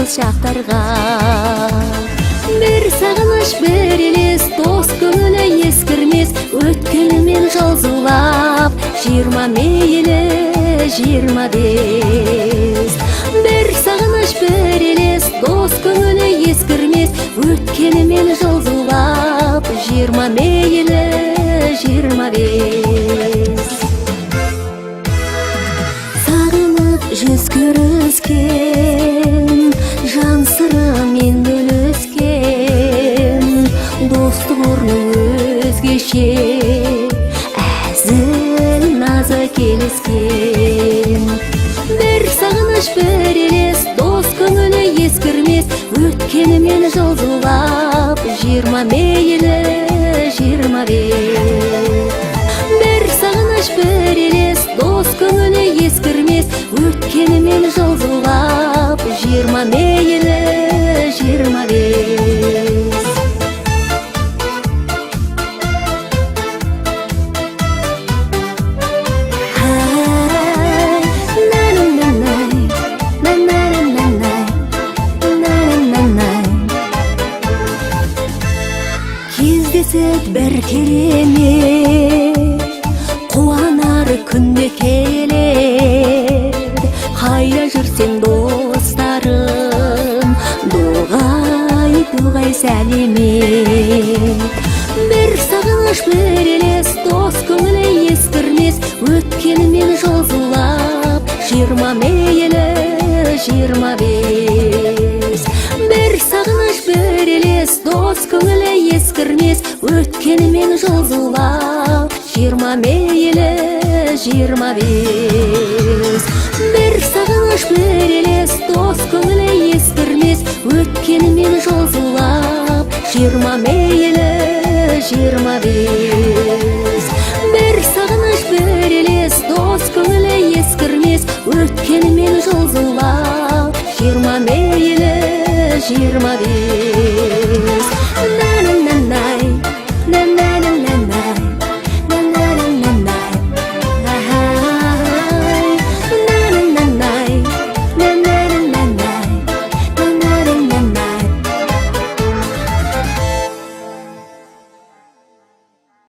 жалғыз шақтарға. Бір сағыныш бір елес, дос көңілі ескірмес, өткенімен жылзулап, 20 мейлі 25. Бір сағыныш бір елес, дос көңілі ескірмес, өткенімен жылзулап, 20 мейлі 25. Сағынып жүз көріскен, жан сырымен бөліскен, достық орны өзгеше, әзіл назы келіскен. Бір сағыныш бір елес, дос көңілі ескірмес, өткенімен жылзулап, 20 мейлі 25. Бір сағыныш бір елес, дос көңілі ескірмес, өткенімен жылзулап, 20 мейлі 25. Кездесет бір керемет, қуанар күнде келед. Қайда жүрсең достарым, доғай сәлемет. Бір сағыныш бір елес, дос көңілі ескірмес, өткенімен жылзулап, 20 мейлі 25. Бір сағыныш бір елес, дос көңілі ескірмес, өткенімен жылзулап, 20 мейлі 25. Бір сағыныш бір елес, дос көңілі ескірмес, өткенімен жылзулап, 20 мейлі 25. Бір сағыныш бір елес, дос көңілі ескірмес, өткенімен жылзулап, 20 мейлі 25.